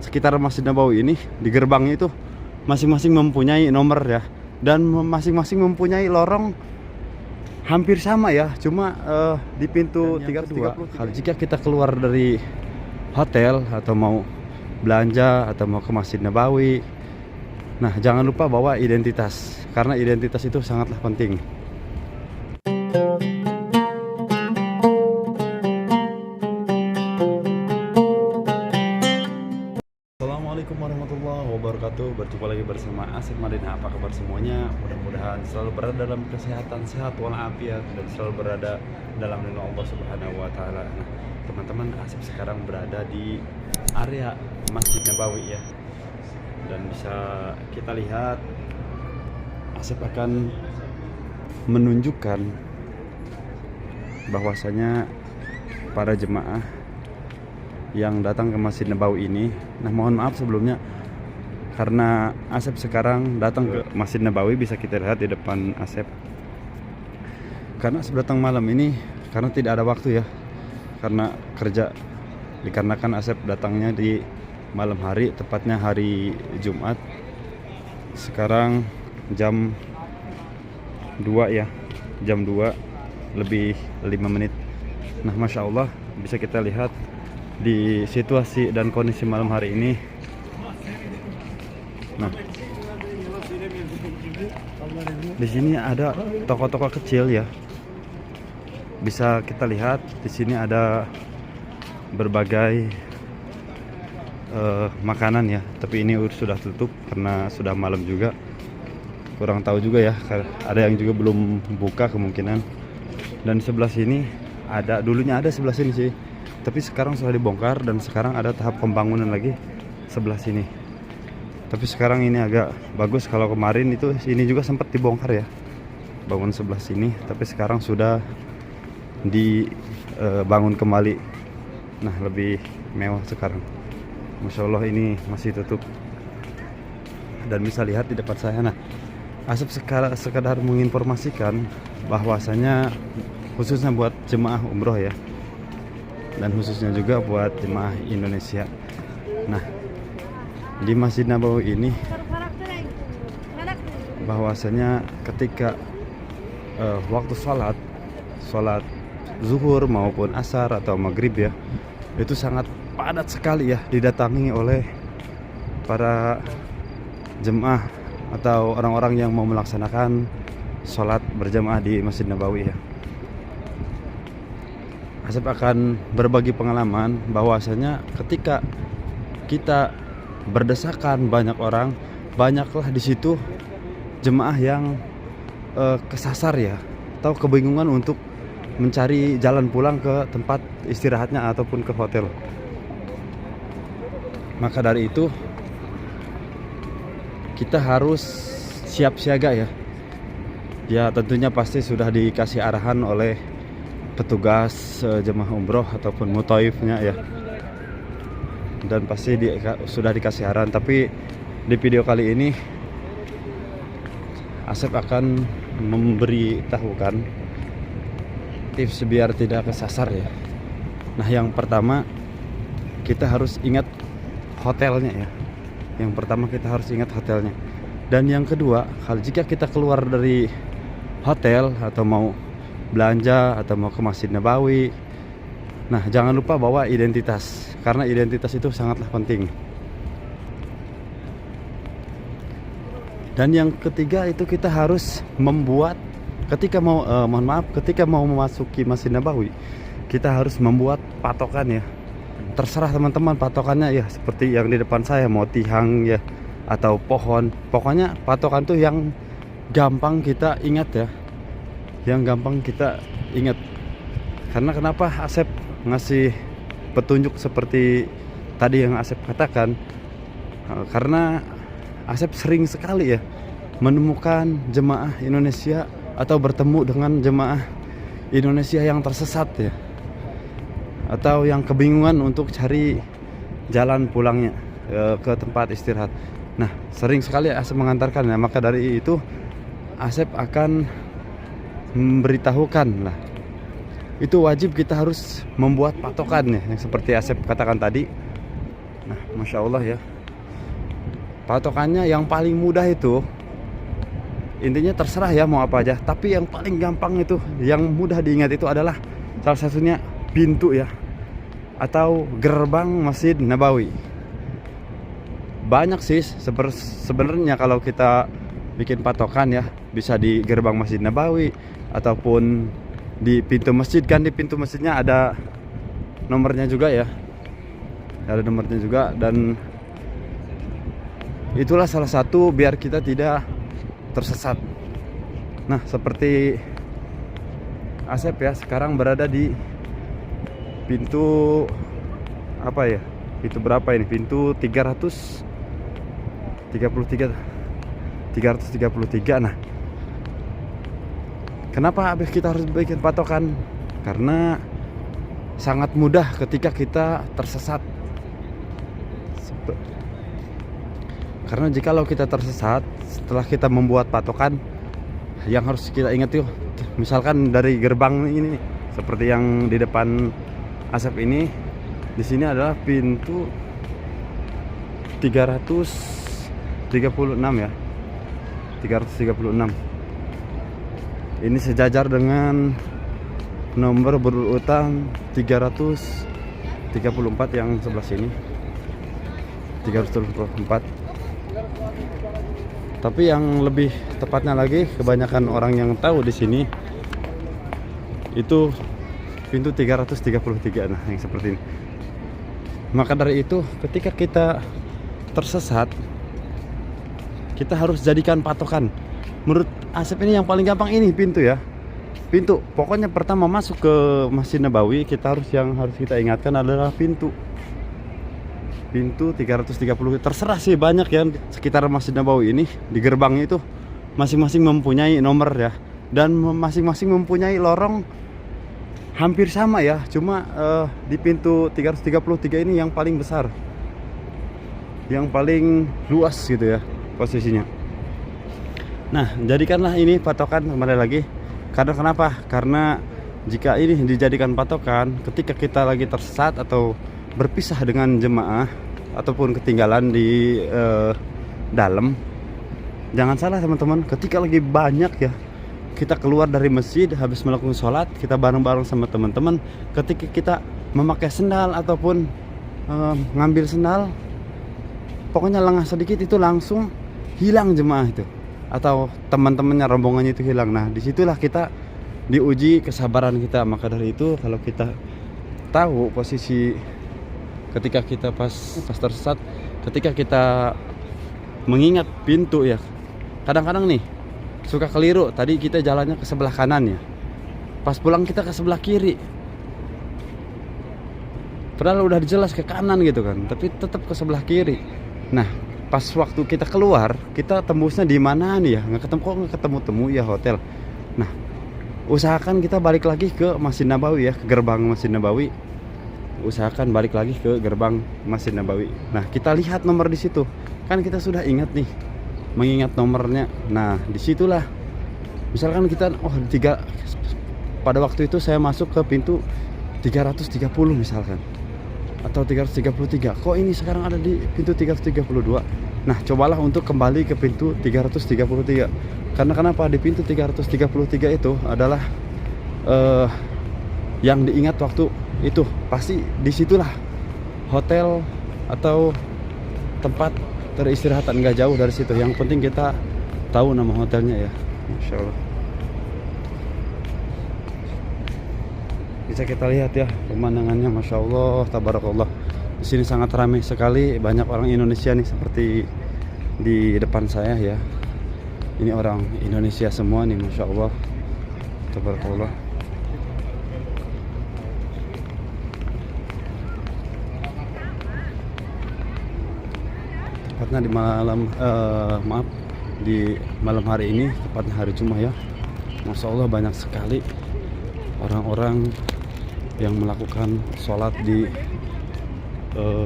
sekitar Masjid Nabawi ini di gerbangnya itu masing-masing mempunyai nomor ya, dan masing-masing mempunyai lorong hampir sama ya, cuma di pintu 332 kalau jika kita keluar dari hotel atau mau belanja atau mau ke Masjid Nabawi. Nah, jangan lupa bawa identitas karena identitas itu sangatlah penting. Assalamualaikum warahmatullahi wabarakatuh. Berjumpa lagi bersama Asep Madinah. Apa kabar semuanya? Mudah-mudahan selalu berada dalam kesehatan, sehat walafiat, dan selalu berada dalam lindungan Allah Subhanahu wa taala. Nah, teman-teman, Asep sekarang berada di area Masjid Nabawi ya. Dan bisa kita lihat Asep akan menunjukkan bahwasanya para jemaah yang datang ke Masjid Nabawi ini. Nah, mohon maaf sebelumnya karena Asep sekarang datang ke Masjid Nabawi, bisa kita lihat di depan Asep. Karena Asep datang malam ini karena tidak ada waktu ya, karena kerja. Dikarenakan Asep datangnya di malam hari, tepatnya hari Jumat. Sekarang jam 2 ya, jam 2 lebih 5 menit. Nah, Masya Allah, bisa kita lihat di situasi dan kondisi malam hari ini. Nah, di sini ada toko-toko kecil ya. Bisa kita lihat di sini ada berbagai makanan ya, tapi ini sudah tutup karena sudah malam juga. Kurang tahu juga ya, ada yang juga belum buka kemungkinan. Dan di sebelah sini ada, dulunya ada sebelah sini sih, tapi sekarang sudah dibongkar dan sekarang ada tahap pembangunan lagi sebelah sini. Tapi sekarang ini agak bagus. Kalau kemarin itu ini juga sempat dibongkar ya, bangun sebelah sini, tapi sekarang sudah dibangun kembali. Nah, lebih mewah sekarang. Masya Allah, ini masih tutup. Dan bisa lihat di depan saya. Nah, Asep sekedar menginformasikan bahwasanya khususnya buat jemaah umroh ya, dan khususnya juga buat jemaah Indonesia. Nah, di Masjid Nabawi ini bahwasanya ketika waktu sholat zuhur maupun asar atau maghrib ya, itu sangat padat sekali ya, didatangi oleh para jemaah atau orang-orang yang mau melaksanakan sholat berjamaah di Masjid Nabawi ya. Asep akan berbagi pengalaman bahwasanya ketika kita berdesakan banyak orang, banyaklah di situ jemaah yang kesasar ya, atau kebingungan untuk mencari jalan pulang ke tempat istirahatnya ataupun ke hotel. Maka dari itu kita harus siap siaga ya. Ya, tentunya pasti sudah dikasih arahan oleh petugas jemaah umroh ataupun muthaifnya ya, dan pasti sudah dikasih arahan. Tapi di video kali ini Asep akan memberitahukan tips biar tidak kesasar ya. Nah, yang pertama kita harus ingat hotelnya ya. Yang pertama kita harus ingat hotelnya. Dan yang kedua, kalau jika kita keluar dari hotel atau mau belanja atau mau ke Masjid Nabawi, nah jangan lupa bawa identitas karena identitas itu sangatlah penting. Dan yang ketiga itu kita harus membuat, ketika mau ketika mau memasuki Masjid Nabawi, kita harus membuat patokan ya. Terserah teman-teman patokannya ya, seperti yang di depan saya, mau tiang ya atau pohon. Pokoknya patokan tuh yang gampang kita ingat ya, yang gampang kita ingat. Karena kenapa Asep ngasih petunjuk seperti tadi yang Asep katakan? Karena Asep sering sekali ya menemukan jemaah Indonesia atau bertemu dengan jemaah Indonesia yang tersesat ya, atau yang kebingungan untuk cari jalan pulangnya ke tempat istirahat. Nah, sering sekali Asep mengantarkan ya. Maka dari itu Asep akan memberitahukan lah. Itu wajib kita harus membuat patokan ya, yang seperti Asep katakan tadi. Nah, Masya Allah ya. Patokannya yang paling mudah itu, intinya terserah ya mau apa aja, tapi yang paling gampang itu, yang mudah diingat itu adalah salah satunya pintu ya, atau gerbang Masjid Nabawi. Banyak sih sebenarnya kalau kita bikin patokan ya, bisa di gerbang Masjid Nabawi ataupun di pintu masjid, kan di pintu masjidnya ada nomornya juga ya, ada nomornya juga, dan itulah salah satu biar kita tidak tersesat. Nah, seperti Asep ya, sekarang berada di pintu apa ya? Pintu berapa ini? Pintu 333. Nah, kenapa kita harus bikin patokan? Karena sangat mudah ketika kita tersesat. Karena jikalau kita tersesat setelah kita membuat patokan, yang harus kita ingat yuk, misalkan dari gerbang ini nih, seperti yang di depan Asep ini, di sini adalah pintu 336 ya, 336. Ini sejajar dengan nomor berurutan 334 yang sebelah sini, 334. Tapi yang lebih tepatnya lagi, kebanyakan orang yang tahu di sini itu pintu 333. Nah, yang seperti ini. Maka dari itu, ketika kita tersesat, kita harus jadikan patokan. Menurut Asep ini yang paling gampang ini pintu ya. Pintu. Pokoknya pertama masuk ke Masjid Nabawi, harus kita ingatkan adalah pintu 330. Terserah sih, banyak ya sekitar Masjid Nabawi ini, di gerbangnya itu masing-masing mempunyai nomor ya, dan masing-masing mempunyai lorong hampir sama ya. Cuma di pintu 333 ini yang paling besar, yang paling luas gitu ya posisinya. Nah, jadikanlah ini patokan kembali lagi. Karena kenapa? Karena jika ini dijadikan patokan ketika kita lagi tersesat atau berpisah dengan jemaah ataupun ketinggalan di dalam, jangan salah teman-teman, ketika lagi banyak ya kita keluar dari masjid habis melakukan sholat, kita bareng-bareng sama teman-teman, ketika kita memakai sendal ataupun ngambil sendal, pokoknya lengah sedikit itu langsung hilang jemaah itu, atau teman-temannya, rombongannya itu hilang. Nah, disitulah kita diuji kesabaran kita. Maka dari itu, kalau kita tahu posisi ketika kita pas tersesat, ketika kita mengingat pintu ya, kadang-kadang nih suka keliru. Tadi kita jalannya ke sebelah kanan ya, pas pulang kita ke sebelah kiri, padahal udah jelas ke kanan gitu kan, tapi tetap ke sebelah kiri. Nah, pas waktu kita keluar, kita tembusnya di mana nih ya, nggak ketemu ya hotel. Nah, usahakan kita balik lagi ke Masjid Nabawi ya, ke gerbang Masjid Nabawi. Usahakan balik lagi ke gerbang Masjid Nabawi. Nah, kita lihat nomor di situ. Kan kita sudah ingat nih, mengingat nomornya. Nah, disitulah misalkan kita pada waktu itu saya masuk ke pintu 330 misalkan, atau 333. Kok ini sekarang ada di pintu 332? Nah, cobalah untuk kembali ke pintu 333. Karena kenapa? Di pintu 333 itu adalah yang diingat waktu itu, pasti disitulah hotel atau tempat peristirahatan, nggak jauh dari situ. Yang penting kita tahu nama hotelnya ya. Masya Allah, bisa kita lihat ya pemandangannya. Masya Allah, tabarakallah. Di sini sangat ramai sekali, banyak orang Indonesia nih, seperti di depan saya ya. Ini orang Indonesia semua nih, Masya Allah, tabarakallah. Tepatnya di malam hari ini, tepatnya hari Jumat ya. Masya Allah, banyak sekali orang-orang yang melakukan sholat di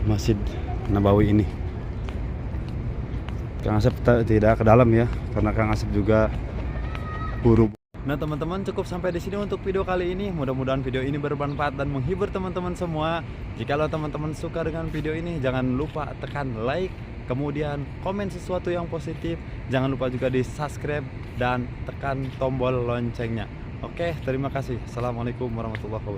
Masjid Nabawi ini. Kang Asep tidak ke dalam ya, karena Kang Asep juga buru. Nah teman-teman, cukup sampai di sini untuk video kali ini. Mudah-mudahan video ini bermanfaat dan menghibur teman-teman semua. Jikalau teman-teman suka dengan video ini, jangan lupa tekan like, kemudian komen sesuatu yang positif. Jangan lupa juga di subscribe dan tekan tombol loncengnya. Oke, terima kasih. Assalamualaikum warahmatullahi wabarakatuh.